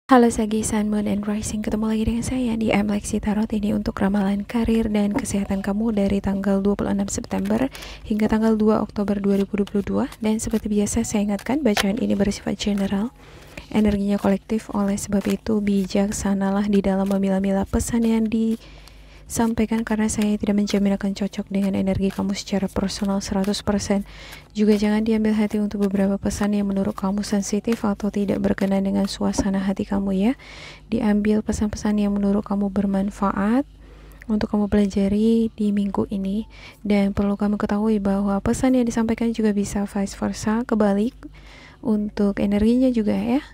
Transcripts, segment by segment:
Halo Sagi, Sun, Moon, and Rising. Ketemu lagi dengan saya di Lexi Tarot ini untuk ramalan karir dan kesehatan kamu dari tanggal 26 September hingga tanggal 2 Oktober 2022. Dan seperti biasa saya ingatkan bacaan ini bersifat general, energinya kolektif, oleh sebab itu bijaksanalah di dalam memilah-milah pesan yang disampaikan karena saya tidak menjamin akan cocok dengan energi kamu secara personal 100%. Juga jangan diambil hati untuk beberapa pesan yang menurut kamu sensitif atau tidak berkenan dengan suasana hati kamu ya. Diambil pesan-pesan yang menurut kamu bermanfaat untuk kamu pelajari di minggu ini. Dan perlu kamu ketahui bahwa pesan yang disampaikan juga bisa vice versa, kebalik untuk energinya juga ya.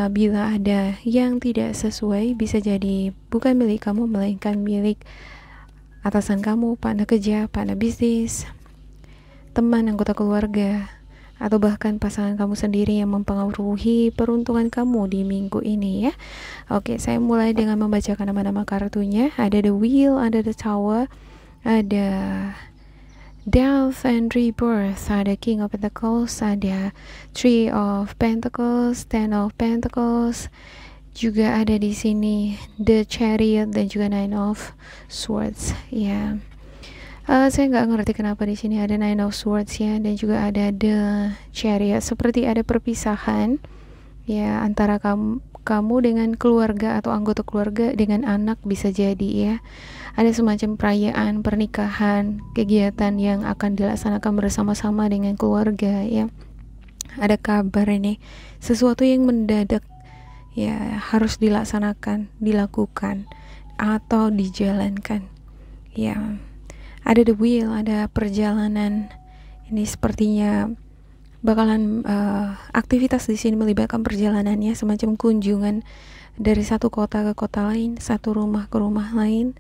Bila ada yang tidak sesuai, bisa jadi bukan milik kamu melainkan milik atasan kamu, partner kerja, partner bisnis, teman, anggota keluarga, atau bahkan pasangan kamu sendiri yang mempengaruhi peruntungan kamu di minggu ini ya. Oke, saya mulai dengan membacakan nama-nama kartunya. Ada The Wheel, ada The Tower, ada Death and Rebirth, ada King of Pentacles, ada Three of Pentacles, Ten of Pentacles, juga ada di sini The Chariot dan juga Nine of Swords ya. Saya nggak ngerti kenapa di sini ada Nine of Swords ya, dan juga ada The Chariot, seperti ada perpisahan ya antara kamu dengan keluarga atau anggota keluarga dengan anak, bisa jadi ya. Ada semacam perayaan pernikahan, kegiatan yang akan dilaksanakan bersama-sama dengan keluarga ya. Ada kabar ini, sesuatu yang mendadak ya, harus dilaksanakan, dilakukan atau dijalankan ya. Ada The Wheel, ada perjalanan. Ini sepertinya bakalan aktivitas di sini melibatkan perjalanannya, semacam kunjungan dari satu kota ke kota lain, satu rumah ke rumah lain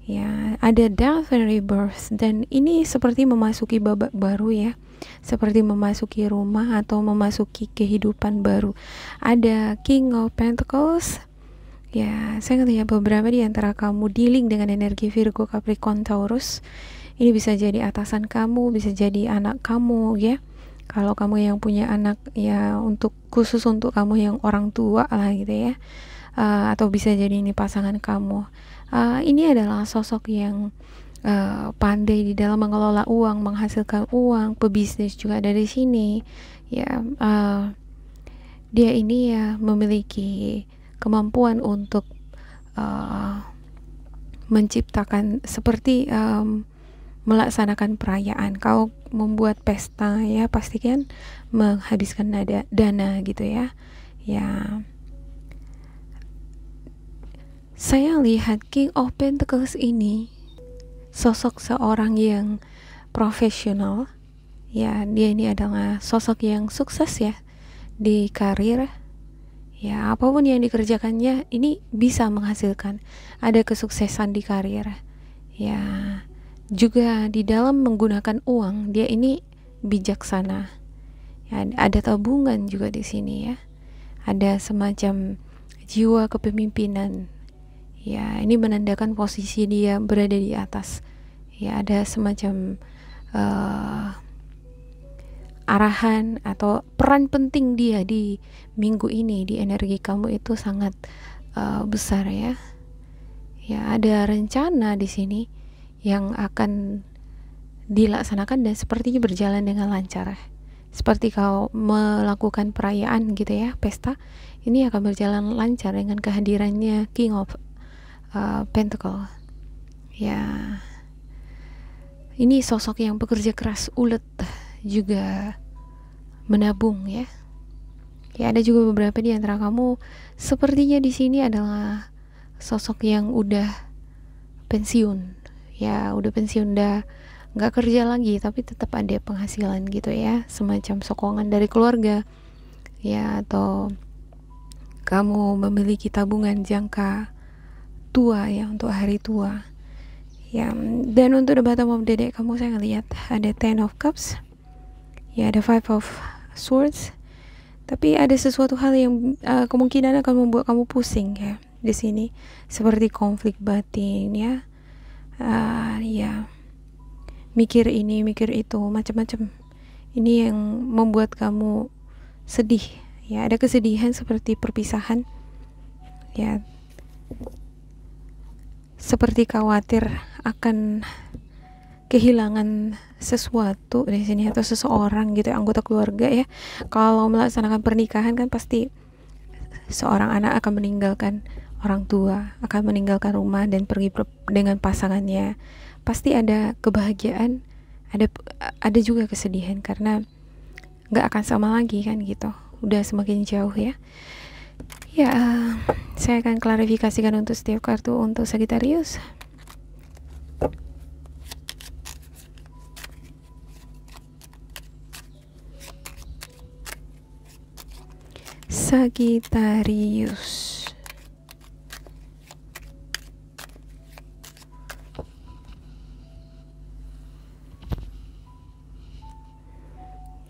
ya. Ada Death and Rebirth, dan ini seperti memasuki babak baru ya, seperti memasuki rumah atau memasuki kehidupan baru. Ada King of Pentacles ya. Saya ngelihat beberapa di antara kamu dealing dengan energi Virgo, Capricorn, Taurus. Ini bisa jadi atasan kamu, bisa jadi anak kamu ya. Kalau kamu yang punya anak ya, khusus untuk kamu yang orang tua lah gitu ya. Atau bisa jadi ini pasangan kamu. Ini adalah sosok yang pandai di dalam mengelola uang, menghasilkan uang, pebisnis juga ada di sini ya. Dia ini ya memiliki kemampuan untuk menciptakan seperti melaksanakan perayaan. Kalau membuat pesta ya, pastikan menghabiskan dana gitu ya. Ya. Saya lihat King of Pentacles ini sosok seorang yang profesional ya. Dia ini adalah sosok yang sukses ya di karir ya. Apapun yang dikerjakannya ini bisa menghasilkan, ada kesuksesan di karir ya. Juga di dalam menggunakan uang, dia ini bijaksana ya. Ada tabungan juga di sini ya. Ada semacam jiwa kepemimpinan ya. Ini menandakan posisi dia berada di atas ya. Ada semacam arahan atau peran penting dia di minggu ini, di energi kamu itu sangat besar ya. Ya, ada rencana di sini yang akan dilaksanakan dan sepertinya berjalan dengan lancar. Seperti kau melakukan perayaan gitu ya, pesta, ini akan berjalan lancar dengan kehadirannya King of Pentacle ya. Ini sosok yang bekerja keras, ulet, juga menabung ya. Ya, ada juga beberapa di antara kamu sepertinya di sini adalah sosok yang udah pensiun ya, udah nggak kerja lagi, tapi tetap ada penghasilan gitu ya, semacam sokongan dari keluarga ya. Atau kamu memiliki tabungan jangka tua ya, untuk hari tua ya. Dan untuk the bottom of the deck kamu, saya ngelihat ada Ten of Cups ya, ada Five of Swords, tapi ada sesuatu hal yang kemungkinan akan membuat kamu pusing ya di sini, seperti konflik batin ya. Ya, mikir ini, mikir itu, macam-macam. Ini yang membuat kamu sedih ya. Ada kesedihan seperti perpisahan ya, seperti khawatir akan kehilangan sesuatu di sini atau seseorang gitu, anggota keluarga ya. Kalau melaksanakan pernikahan kan pasti seorang anak akan meninggalkan orang tua, akan meninggalkan rumah dan pergi dengan pasangannya. Pasti ada kebahagiaan, ada juga kesedihan karena nggak akan sama lagi kan gitu. Udah semakin jauh ya. Ya, saya akan klarifikasikan untuk setiap kartu. Untuk Sagittarius,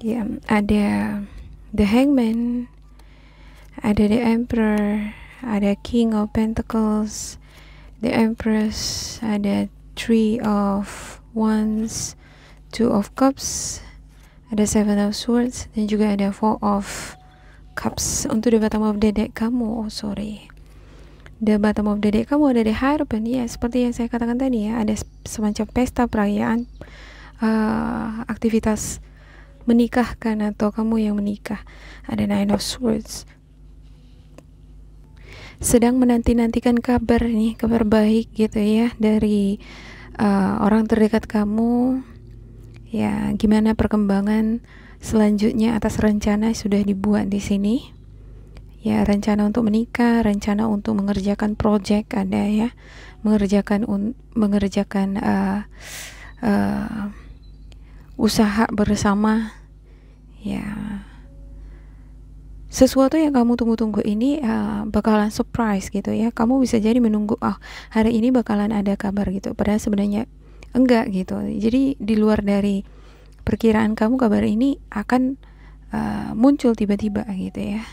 ya, ada The Hangman, ada The Emperor, ada King of Pentacles, The Empress, ada Three of Wands, Two of Cups, ada Seven of Swords, dan juga ada Four of Cups. Untuk the bottom of the deck kamu, the bottom of the deck kamu ada The Hierophant ya, seperti yang saya katakan tadi ya, ada semacam pesta perayaan, aktivitas menikahkan atau kamu yang menikah. Ada Nine of Swords, sedang menanti-nantikan kabar nih, kabar baik gitu ya dari orang terdekat kamu ya. Gimana perkembangan selanjutnya atas rencana sudah dibuat di sini ya, rencana untuk menikah, rencana untuk mengerjakan project ada ya, mengerjakan usaha bersama ya. Sesuatu yang kamu tunggu-tunggu ini bakalan surprise gitu ya. Kamu bisa jadi menunggu, hari ini bakalan ada kabar gitu, padahal sebenarnya enggak gitu. Jadi di luar dari perkiraan kamu, kabar ini akan muncul tiba-tiba gitu ya.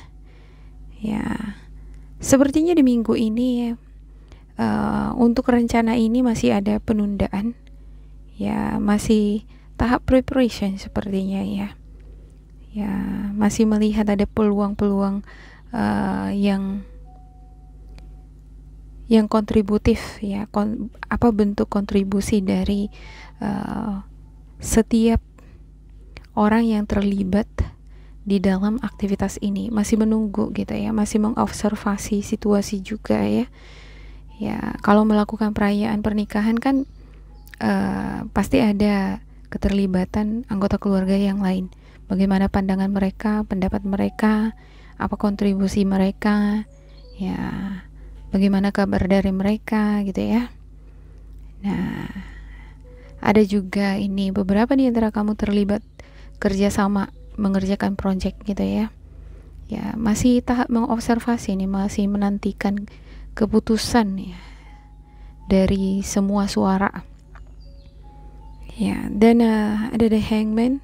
Ya, sepertinya di minggu ini untuk rencana ini masih ada penundaan ya, masih tahap preparation sepertinya ya. Ya, masih melihat ada peluang-peluang yang kontributif ya, apa bentuk kontribusi dari setiap orang yang terlibat di dalam aktivitas ini. Masih menunggu gitu ya, masih mengobservasi situasi juga ya. Ya, kalau melakukan perayaan pernikahan kan pasti ada keterlibatan anggota keluarga yang lain. Bagaimana pandangan mereka, pendapat mereka, apa kontribusi mereka, ya, bagaimana kabar dari mereka gitu ya. Nah, ada juga ini beberapa di antara kamu terlibat kerjasama mengerjakan project gitu ya. Ya, masih tahap mengobservasi nih, masih menantikan keputusan ya dari semua suara. Ya, dan ada The Hangman.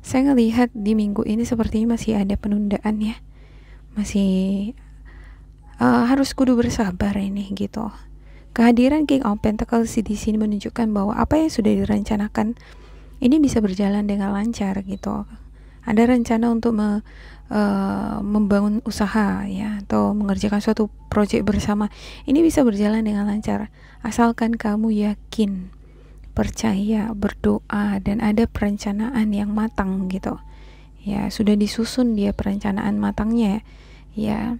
Saya ngelihat di minggu ini sepertinya masih ada penundaan ya, masih harus kudu bersabar ini gitu. Kehadiran King of Pentacles di sini menunjukkan bahwa apa yang sudah direncanakan ini bisa berjalan dengan lancar gitu. Ada rencana untuk membangun usaha ya, atau mengerjakan suatu proyek bersama, ini bisa berjalan dengan lancar asalkan kamu yakin, percaya, berdoa, dan ada perencanaan yang matang gitu ya. Sudah disusun dia perencanaan matangnya ya.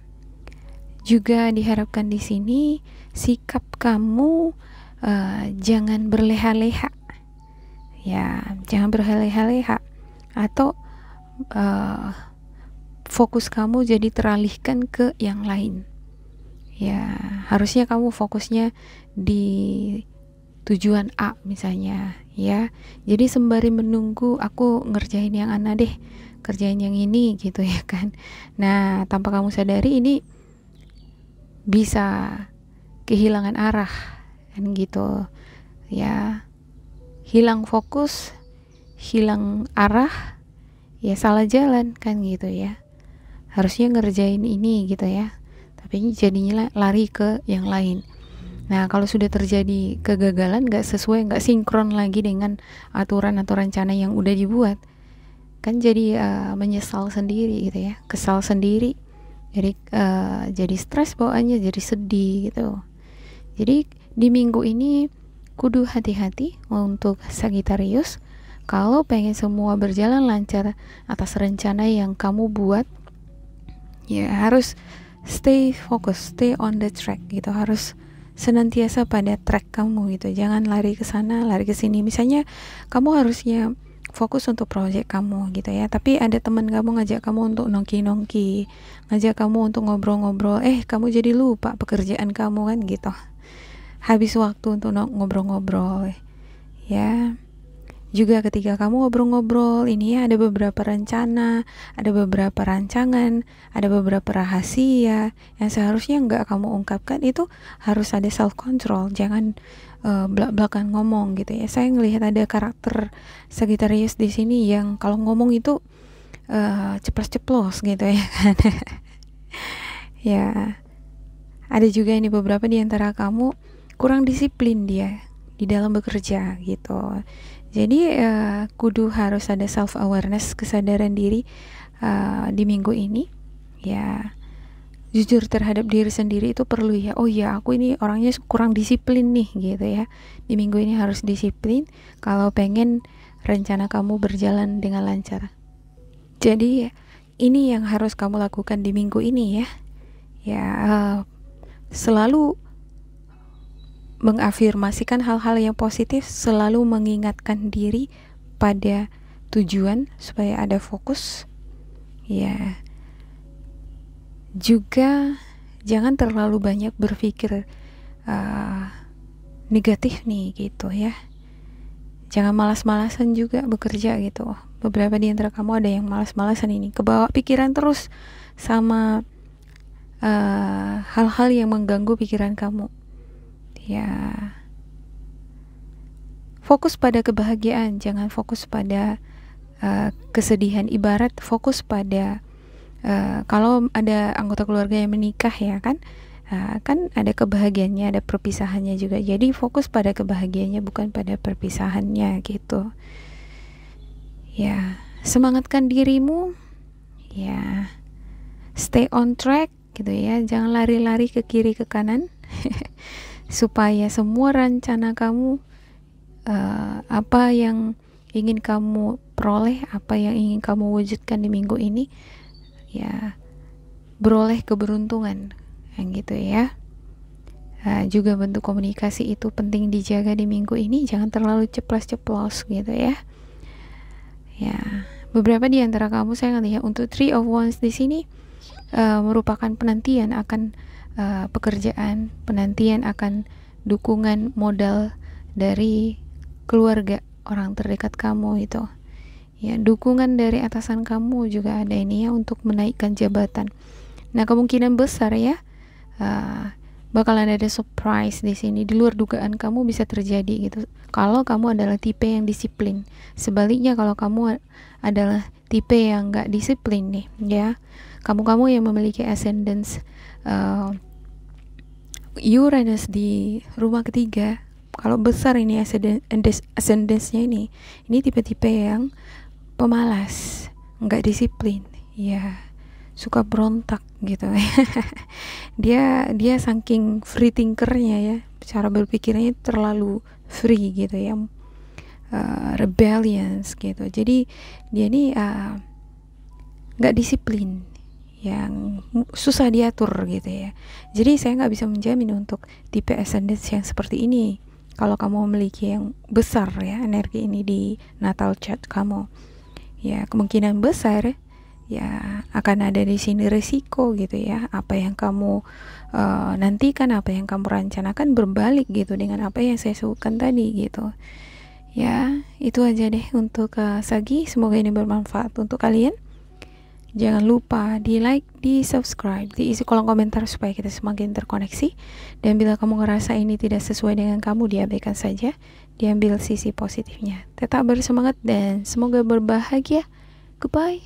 Juga diharapkan di sini sikap kamu jangan berleha-leha ya, jangan berleha-leha, atau fokus kamu jadi teralihkan ke yang lain ya. Harusnya kamu fokusnya di tujuan A misalnya ya. Jadi sembari menunggu aku ngerjain yang ana deh, kerjain yang ini gitu ya kan. Nah, tanpa kamu sadari ini bisa kehilangan arah kan gitu ya. Hilang fokus, hilang arah ya, salah jalan kan gitu ya. Harusnya ngerjain ini gitu ya, tapi jadinya lari ke yang lain. Nah, kalau sudah terjadi kegagalan, nggak sesuai, nggak sinkron lagi dengan aturan atau rencana yang udah dibuat, kan jadi menyesal sendiri gitu ya, kesal sendiri, jadi stres bawaannya, jadi sedih gitu. Jadi di minggu ini kudu hati-hati untuk Sagittarius. Kalau pengen semua berjalan lancar atas rencana yang kamu buat, ya harus stay fokus, stay on the track gitu. Harus senantiasa pada track kamu gitu. Jangan lari ke sana, lari ke sini. Misalnya kamu harusnya fokus untuk project kamu gitu ya, tapi ada teman kamu ngajak kamu untuk nongki-nongki, ngajak kamu untuk ngobrol-ngobrol, kamu jadi lupa pekerjaan kamu kan gitu. Habis waktu untuk ngobrol-ngobrol ya. Juga ketika kamu ngobrol-ngobrol ini ya, ada beberapa rencana, ada beberapa rancangan, ada beberapa rahasia yang seharusnya nggak kamu ungkapkan. Itu harus ada self control, jangan belak-belakan ngomong gitu ya. Saya ngelihat ada karakter Sagittarius di sini yang kalau ngomong itu ceplos-ceplos gitu ya kan. Ya, ada juga ini beberapa di antara kamu kurang disiplin dia di dalam bekerja gitu. Jadi kudu harus ada self awareness, kesadaran diri di minggu ini ya. Jujur terhadap diri sendiri itu perlu ya. Oh ya, aku ini orangnya kurang disiplin nih gitu ya. Di minggu ini harus disiplin kalau pengen rencana kamu berjalan dengan lancar. Jadi ini yang harus kamu lakukan di minggu ini ya. Ya, selalu mengafirmasikan hal-hal yang positif, selalu mengingatkan diri pada tujuan supaya ada fokus ya. Juga jangan terlalu banyak berpikir negatif nih gitu ya. Jangan malas-malasan juga bekerja gitu. Beberapa di antara kamu ada yang malas-malasan ini, kebawa pikiran terus sama hal-hal yang mengganggu pikiran kamu ya. Fokus pada kebahagiaan, jangan fokus pada kesedihan. Ibarat fokus pada kalau ada anggota keluarga yang menikah ya kan, kan ada kebahagiaannya, ada perpisahannya juga. Jadi fokus pada kebahagiaannya, bukan pada perpisahannya gitu ya. Semangatkan dirimu ya, stay on track gitu ya, jangan lari-lari ke kiri ke kanan supaya semua rencana kamu, apa yang ingin kamu peroleh, apa yang ingin kamu wujudkan di minggu ini ya, beroleh keberuntungan yang gitu ya. Juga bentuk komunikasi itu penting dijaga di minggu ini, jangan terlalu ceplos-ceplos gitu ya. Ya, beberapa di antara kamu saya ngelihat untuk Three of Wands di sini merupakan penantian akan pekerjaan, penantian akan dukungan modal dari keluarga, orang terdekat kamu itu ya. Dukungan dari atasan kamu juga ada ini ya, untuk menaikkan jabatan. Nah, kemungkinan besar ya bakalan ada surprise di sini, di luar dugaan kamu bisa terjadi gitu. Kalau kamu adalah tipe yang disiplin. Sebaliknya kalau kamu adalah tipe yang nggak disiplin nih ya, kamu yang memiliki ascendance Uranus di rumah ketiga, kalau besar ini ascendance-nya ini tipe-tipe yang pemalas, nggak disiplin ya, suka berontak gitu. dia saking free thinkernya ya, cara berpikirnya terlalu free gitu ya, rebellious gitu. Jadi dia ini nggak disiplin, yang susah diatur gitu ya. Jadi saya nggak bisa menjamin untuk tipe ascendance yang seperti ini. Kalau kamu memiliki yang besar ya energi ini di natal chart kamu ya, kemungkinan besar ya akan ada di sini risiko gitu ya. Apa yang kamu nantikan, apa yang kamu rencanakan berbalik gitu dengan apa yang saya sebutkan tadi gitu ya. Itu aja deh untuk Sagi, semoga ini bermanfaat untuk kalian. Jangan lupa di like, di subscribe, diisi kolom komentar supaya kita semakin terkoneksi. Dan bila kamu ngerasa ini tidak sesuai dengan kamu, diabaikan saja, diambil sisi positifnya. Tetap bersemangat dan semoga berbahagia. Goodbye.